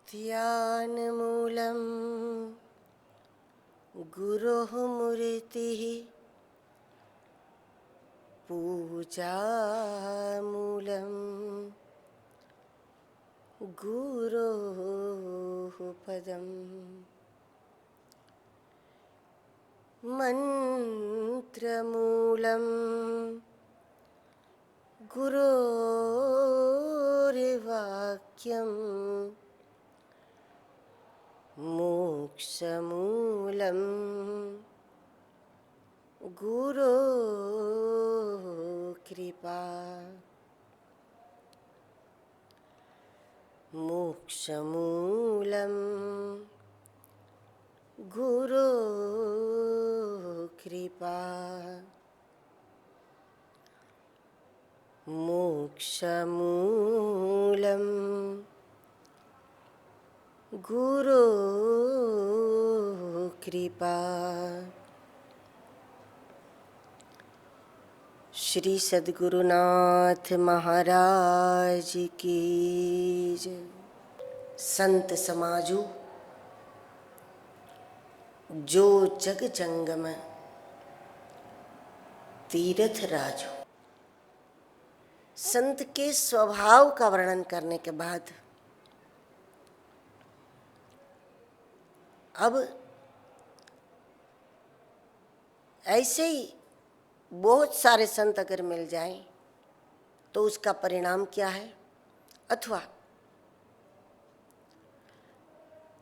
ध्यानमूलं गुरोः मूर्तिः पूजामूलं गुरोः पदम् मन्त्रमूलं गुरोर्वाक्यम् मोक्षमूलं गुरोः कृपा मोक्षमूलं गुरोः कृपा मोक्षमूलं गुरोः कृपा। श्री सद्गुरुनाथ महाराज की जय। संत समाजू जो जग जंगम तीर्थ राजू। संत के स्वभाव का वर्णन करने के बाद अब ऐसे ही बहुत सारे संत अगर मिल जाएं तो उसका परिणाम क्या है, अथवा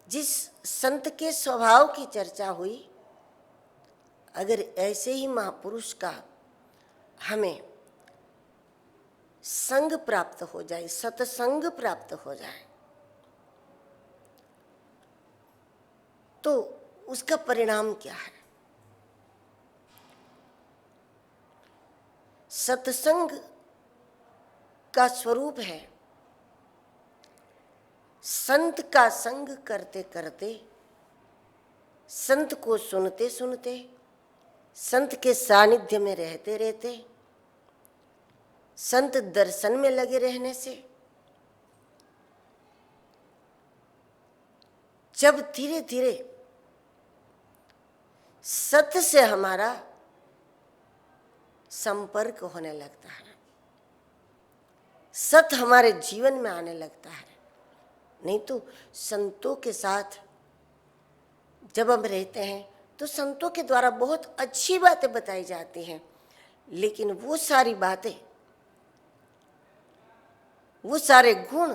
जिस संत के स्वभाव की चर्चा हुई, अगर ऐसे ही महापुरुष का हमें संग प्राप्त हो जाए, सत्संग प्राप्त हो जाए, तो उसका परिणाम क्या है। सत्संग का स्वरूप है संत का संग करते करते, संत को सुनते सुनते, संत के सानिध्य में रहते रहते, संत दर्शन में लगे रहने से जब धीरे धीरे सत्य से हमारा संपर्क होने लगता है, सत्य हमारे जीवन में आने लगता है। नहीं तो संतों के साथ जब हम रहते हैं तो संतों के द्वारा बहुत अच्छी बातें बताई जाती हैं, लेकिन वो सारी बातें, वो सारे गुण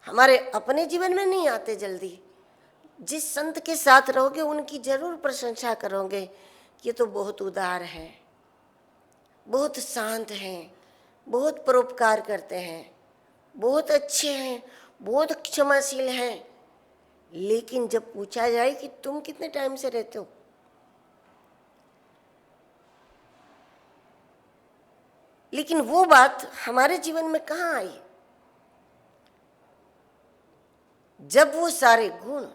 हमारे अपने जीवन में नहीं आते जल्दी। जिस संत के साथ रहोगे उनकी जरूर प्रशंसा करोगे कि ये तो बहुत उदार हैं, बहुत शांत हैं, बहुत परोपकार करते हैं, बहुत अच्छे हैं, बहुत क्षमाशील हैं। लेकिन जब पूछा जाए कि तुम कितने टाइम से रहते हो, लेकिन वो बात हमारे जीवन में कहाँ आई। जब वो सारे गुण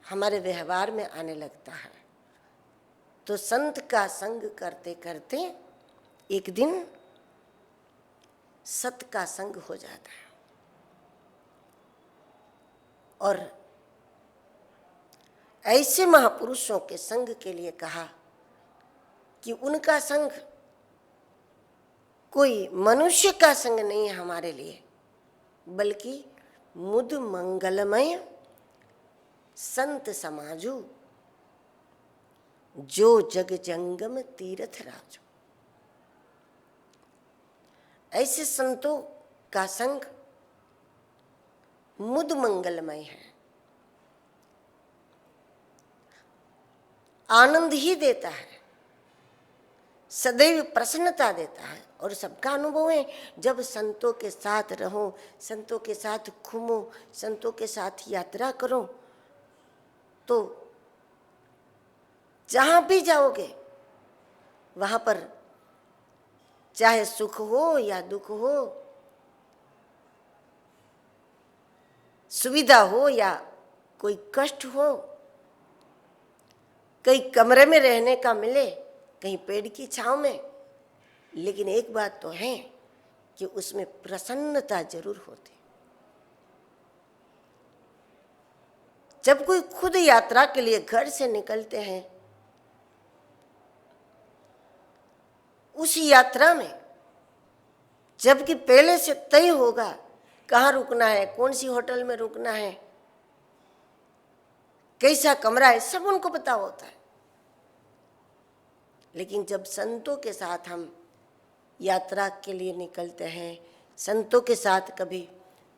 हमारे व्यवहार में आने लगता है तो संत का संग करते करते एक दिन सत का संग हो जाता है। और ऐसे महापुरुषों के संग के लिए कहा कि उनका संग कोई मनुष्य का संग नहीं है हमारे लिए, बल्कि मुद मंगलमय संत समाजू जो जग जंगम तीर्थ राजू। ऐसे संतों का संग मुद मंगलमय है, आनंद ही देता है, सदैव प्रसन्नता देता है। और सबका अनुभव है, जब संतों के साथ रहो, संतों के साथ घूमो, संतों के साथ यात्रा करो, तो जहां भी जाओगे वहां पर चाहे सुख हो या दुख हो, सुविधा हो या कोई कष्ट हो, कहीं कमरे में रहने का मिले, कहीं पेड़ की छांव में, लेकिन एक बात तो है कि उसमें प्रसन्नता जरूर होती। जब कोई खुद यात्रा के लिए घर से निकलते हैं, उस यात्रा में जबकि पहले से तय होगा कहाँ रुकना है, कौन सी होटल में रुकना है, कैसा कमरा है, सब उनको पता होता है। लेकिन जब संतों के साथ हम यात्रा के लिए निकलते हैं, संतों के साथ कभी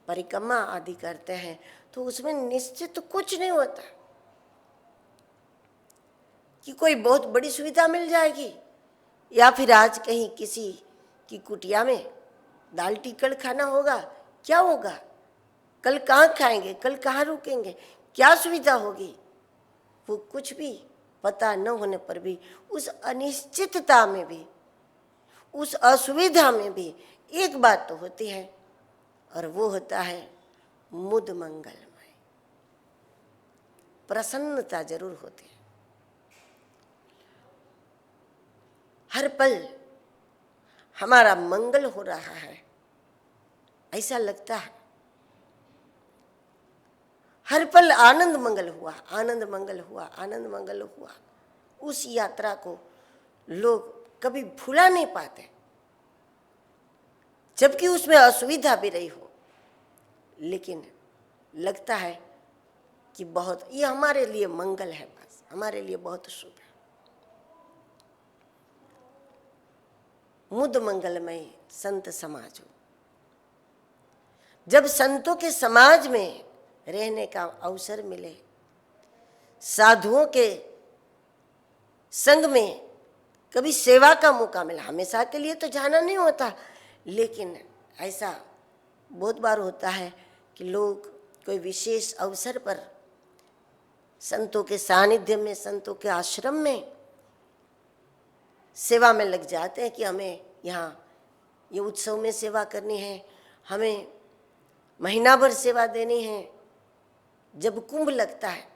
परिक्रमा आदि करते हैं, तो उसमें निश्चित कुछ नहीं होता कि कोई बहुत बड़ी सुविधा मिल जाएगी, या फिर आज कहीं किसी की कुटिया में दाल टिक्कड़ खाना होगा, क्या होगा, कल कहाँ खाएंगे, कल कहाँ रुकेंगे, क्या सुविधा होगी, वो कुछ भी पता न होने पर भी उस अनिश्चितता में भी, उस असुविधा में भी एक बात तो होती है, और वो होता है मुद मंगलमय, प्रसन्नता जरूर होती है। हर पल हमारा मंगल हो रहा है ऐसा लगता है, हर पल आनंद मंगल हुआ, आनंद मंगल हुआ, आनंद मंगल हुआ। उस यात्रा को लोग कभी भुला नहीं पाते, जबकि उसमें असुविधा भी रही हो, लेकिन लगता है कि बहुत ये हमारे लिए मंगल है, बस हमारे लिए बहुत शुभ है। मुद मंगलमय संत समाज। जब संतों के समाज में रहने का अवसर मिले, साधुओं के संग में कभी सेवा का मौका मिला, हमेशा के लिए तो जाना नहीं होता, लेकिन ऐसा बहुत बार होता है कि लोग कोई विशेष अवसर पर संतों के सानिध्य में, संतों के आश्रम में सेवा में लग जाते हैं कि हमें यहाँ ये उत्सव में सेवा करनी है, हमें महीना भर सेवा देनी है। जब कुंभ लगता है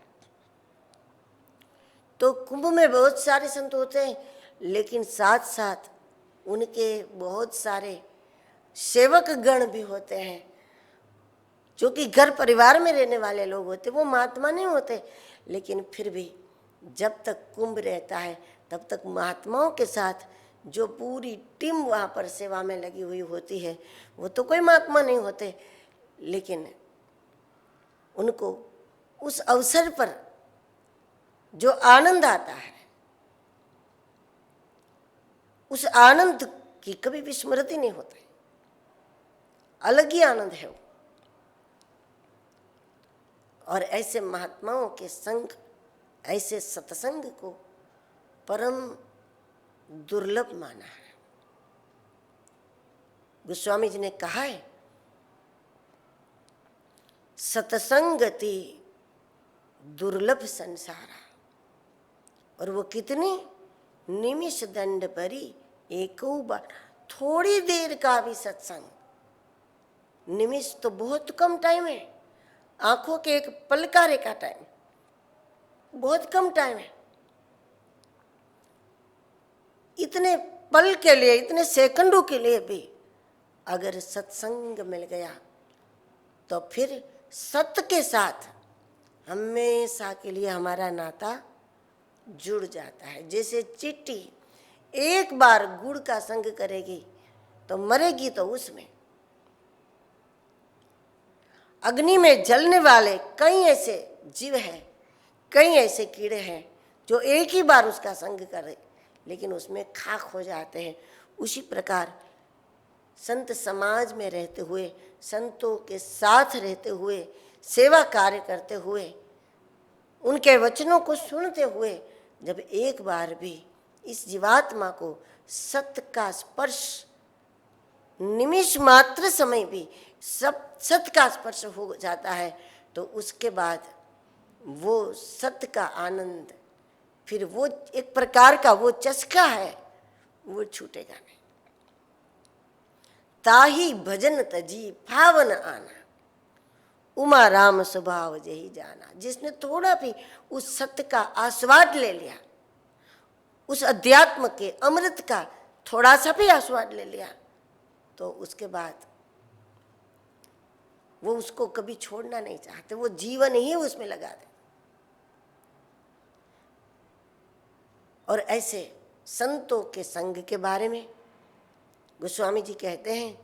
तो कुंभ में बहुत सारे संत होते हैं, लेकिन साथ साथ उनके बहुत सारे सेवक गण भी होते हैं, जो कि घर परिवार में रहने वाले लोग होते, वो महात्मा नहीं होते, लेकिन फिर भी जब तक कुंभ रहता है तब तक महात्माओं के साथ जो पूरी टीम वहाँ पर सेवा में लगी हुई होती है, वो तो कोई महात्मा नहीं होते, लेकिन उनको उस अवसर पर जो आनंद आता है, उस आनंद की कभी भी स्मृति नहीं होती, अलग ही आनंद है वो। और ऐसे महात्माओं के संग, ऐसे सत्संग को परम दुर्लभ माना है। गोस्वामी जी ने कहा है, सत्संगति दुर्लभ संसारा, और वो कितनी, निमिष दंड परी एको बार, थोड़ी देर का भी सत्संग, निमिष तो बहुत कम टाइम है, आंखों के एक पलकारे का टाइम, बहुत कम टाइम है। इतने पल के लिए, इतने सेकंडों के लिए भी अगर सत्संग मिल गया तो फिर सत्य के साथ हमेशा के लिए हमारा नाता जुड़ जाता है। जैसे चींटी एक बार गुड़ का संग करेगी तो मरेगी तो उसमें, अग्नि में जलने वाले कई ऐसे जीव हैं, कई ऐसे कीड़े हैं जो एक ही बार उसका संग करे लेकिन उसमें खाक हो जाते हैं। उसी प्रकार संत समाज में रहते हुए, संतों के साथ रहते हुए, सेवा कार्य करते हुए, उनके वचनों को सुनते हुए, जब एक बार भी इस जीवात्मा को सत्य का स्पर्श, निमिष मात्र समय भी सब सत्य का स्पर्श हो जाता है, तो उसके बाद वो सत्य का आनंद, फिर वो एक प्रकार का वो चस्का है, वो छूटेगा नहीं। ताही भजन तजी भावन आना, उमा राम स्वभाव जही जाना। जिसने थोड़ा भी उस सत्य का आस्वाद ले लिया, उस अध्यात्म के अमृत का थोड़ा सा भी आस्वाद ले लिया, तो उसके बाद वो उसको कभी छोड़ना नहीं चाहते, वो जीवन ही उसमें लगा दे। और ऐसे संतों के संग के बारे में गोस्वामी जी कहते हैं,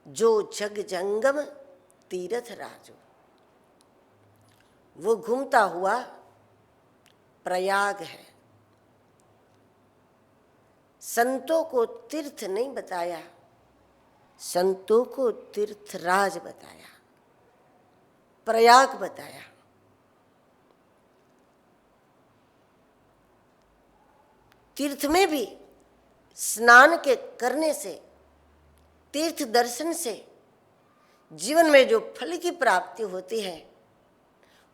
जो जग जंगम तीर्थ राजो, वो घूमता हुआ प्रयाग है। संतों को तीर्थ नहीं बताया, संतों को तीर्थराज बताया, प्रयाग बताया। तीर्थ में भी स्नान के करने से, तीर्थ दर्शन से जीवन में जो फल की प्राप्ति होती है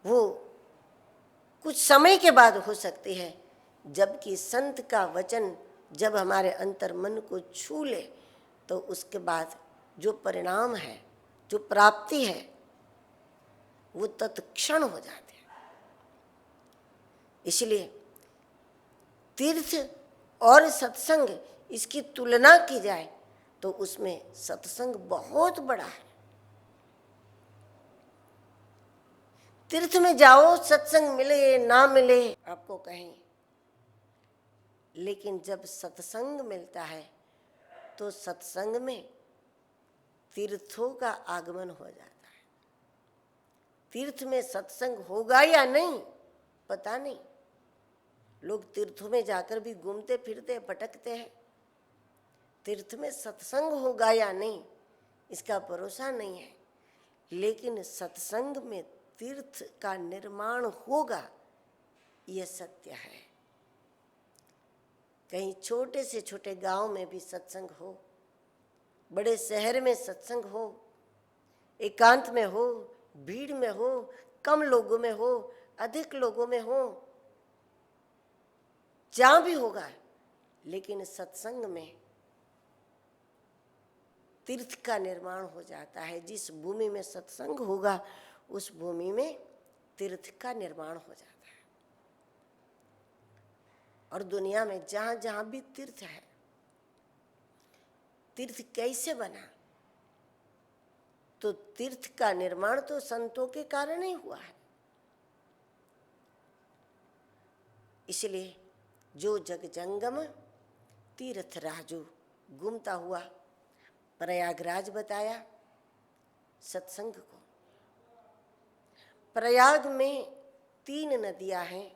वो कुछ समय के बाद हो सकती है, जबकि संत का वचन जब हमारे अंतर मन को छू ले तो उसके बाद जो परिणाम है, जो प्राप्ति है, वो तत्क्षण हो जाते हैं। इसलिए तीर्थ और सत्संग, इसकी तुलना की जाए तो उसमें सत्संग बहुत बड़ा है। तीर्थ में जाओ, सत्संग मिले ना मिले आपको कहें, लेकिन जब सत्संग मिलता है तो सत्संग में तीर्थों का आगमन हो जाता है। तीर्थ में सत्संग होगा या नहीं पता नहीं, लोग तीर्थों में जाकर भी घूमते फिरते भटकते हैं। तीर्थ में सत्संग होगा या नहीं इसका भरोसा नहीं है, लेकिन सत्संग में तीर्थ का निर्माण होगा, यह सत्य है। कहीं छोटे से छोटे गांव में भी सत्संग हो, बड़े शहर में सत्संग हो, एकांत में हो, भीड़ में हो, कम लोगों में हो, अधिक लोगों में हो, जहां भी होगा, लेकिन सत्संग में तीर्थ का निर्माण हो जाता है। जिस भूमि में सत्संग होगा उस भूमि में तीर्थ का निर्माण हो जाता है। और दुनिया में जहां जहां भी तीर्थ है, तीर्थ कैसे बना? तो तीर्थ का निर्माण तो संतों के कारण ही हुआ है। इसलिए जो जग जंगम तीर्थ राजू, घूमता हुआ प्रयागराज बताया सत्संग को। प्रयाग में 3 नदियां हैं,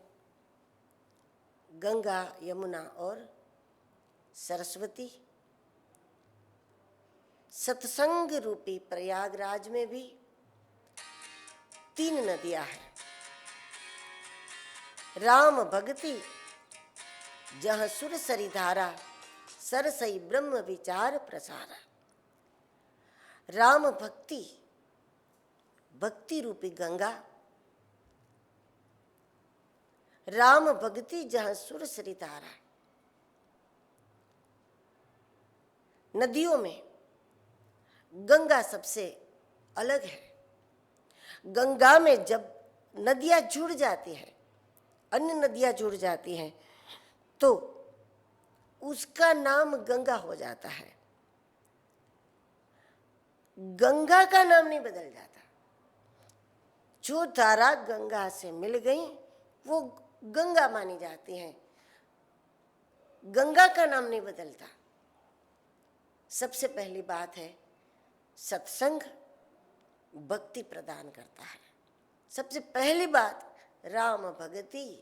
गंगा, यमुना और सरस्वती। सत्संग रूपी प्रयागराज में भी 3 नदियां हैं। राम भक्ति जहाँ सुर सरी धारा, सरसई ब्रह्म विचार प्रसारा। राम भक्ति, भक्ति रूपी गंगा, राम भक्ति जहाँ सुर सरी धारा। नदियों में गंगा सबसे अलग है। गंगा में जब नदियां जुड़ जाती हैं, अन्य नदियां जुड़ जाती हैं, तो उसका नाम गंगा हो जाता है। गंगा का नाम नहीं बदल जाता। जो धारा गंगा से मिल गई वो गंगा मानी जाती हैं, गंगा का नाम नहीं बदलता। सबसे पहली बात है सत्संग भक्ति प्रदान करता है। सबसे पहली बात राम भक्ति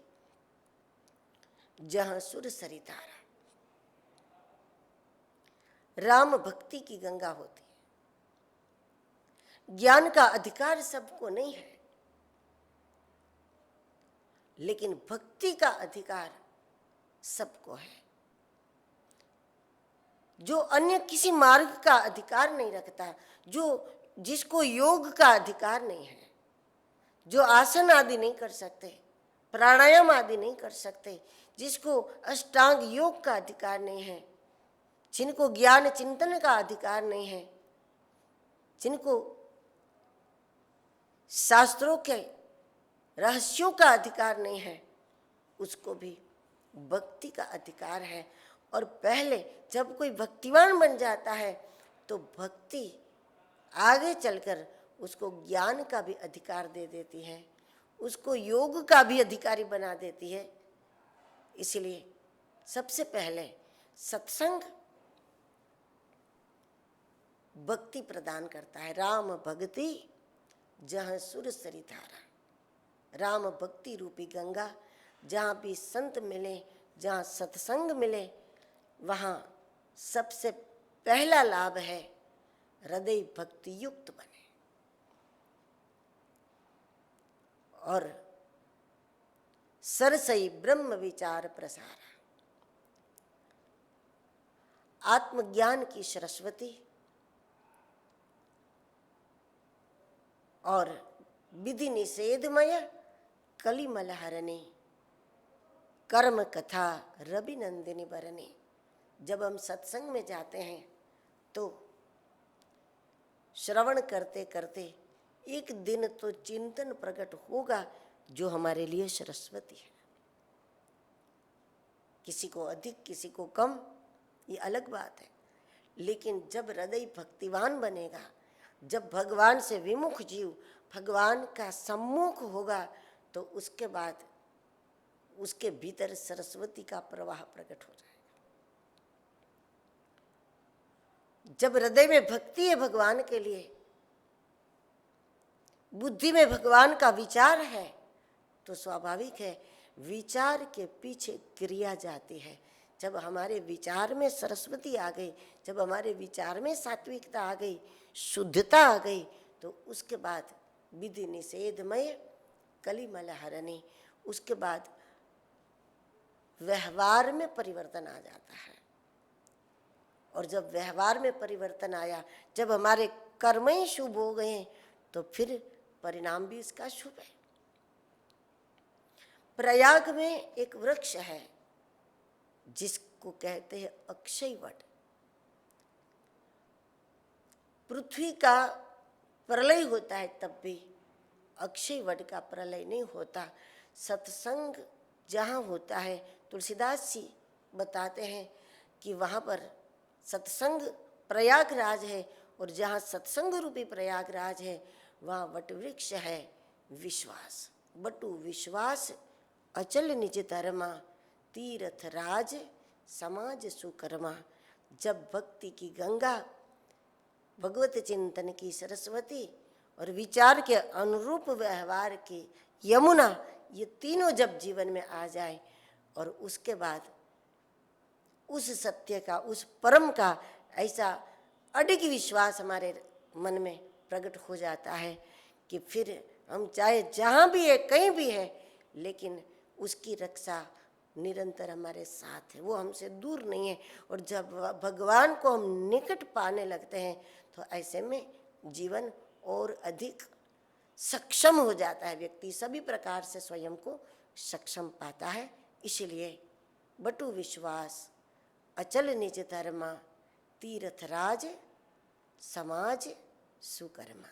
जहां सुर सरी धारा। राम भक्ति की गंगा होती है। ज्ञान का अधिकार सबको नहीं है, लेकिन भक्ति का अधिकार सबको है। जो अन्य किसी मार्ग का अधिकार नहीं रखता, जिसको योग का अधिकार नहीं है, जो आसन आदि नहीं कर सकते, प्राणायाम आदि नहीं कर सकते, जिसको अष्टांग योग का अधिकार नहीं है, जिनको ज्ञान चिंतन का अधिकार नहीं है, जिनको शास्त्रों के रहस्यों का अधिकार नहीं है, उसको भी भक्ति का अधिकार है। और पहले जब कोई भक्तिवान बन जाता है तो भक्ति आगे चलकर उसको ज्ञान का भी अधिकार दे देती है, उसको योग का भी अधिकारी बना देती है। इसलिए सबसे पहले सत्संग भक्ति प्रदान करता है। राम भक्ति जहाँ सुर सरी धारा, राम भक्ति रूपी गंगा, जहाँ भी संत मिले, जहाँ सत्संग मिले, वहाँ सबसे पहला लाभ है हृदय भक्ति युक्त बने और सरसई ब्रह्म विचार प्रसारा। आत्मज्ञान की सरस्वती और विधि निषेधमय कलिमल हरणी, कर्म कथा रवि नंदिनी बरनी। जब हम सत्संग में जाते हैं तो श्रवण करते करते एक दिन तो चिंतन प्रकट होगा जो हमारे लिए सरस्वती है। किसी को अधिक किसी को कम, ये अलग बात है, लेकिन जब हृदय भक्तिवान बनेगा, जब भगवान से विमुख जीव भगवान का सम्मुख होगा, तो उसके बाद उसके भीतर सरस्वती का प्रवाह प्रकट हो जाएगा। जब हृदय में भक्ति है भगवान के लिए, बुद्धि में भगवान का विचार है, तो स्वाभाविक है विचार के पीछे क्रिया जाती है। जब हमारे विचार में सरस्वती आ गई, जब हमारे विचार में सात्विकता आ गई, शुद्धता आ गई, तो उसके बाद विधि निषेधमय कलिमल हरणी, उसके बाद व्यवहार में परिवर्तन आ जाता है। और जब व्यवहार में परिवर्तन आया, जब हमारे कर्म ही शुभ हो गए, तो फिर परिणाम भी इसका शुभ है। प्रयाग में एक वृक्ष है जिसको कहते हैं अक्षय वट। पृथ्वी का प्रलय होता है तब भी अक्षय वट का प्रलय नहीं होता। सत्संग जहाँ होता है, तुलसीदास जी बताते हैं कि वहाँ पर सत्संग प्रयागराज है, और जहाँ सत्संग रूपी प्रयागराज है वहाँ वट वृक्ष है विश्वास। बटु विश्वास अचल निज धर्मा, तीर्थ राज समाज सुकर्मा। जब भक्ति की गंगा, भगवत चिंतन की सरस्वती और विचार के अनुरूप व्यवहार की यमुना, ये तीनों जब जीवन में आ जाए, और उसके बाद उस सत्य का, उस परम का ऐसा अडिग विश्वास हमारे मन में प्रकट हो जाता है कि फिर हम चाहे जहाँ भी है, कहीं भी है, लेकिन उसकी रक्षा निरंतर हमारे साथ है, वो हमसे दूर नहीं है। और जब भगवान को हम निकट पाने लगते हैं, तो ऐसे में जीवन और अधिक सक्षम हो जाता है। व्यक्ति सभी प्रकार से स्वयं को सक्षम पाता है। इसलिए बटु विश्वास अचल निज धर्मा, तीर्थ राज समाज सुकर्मा।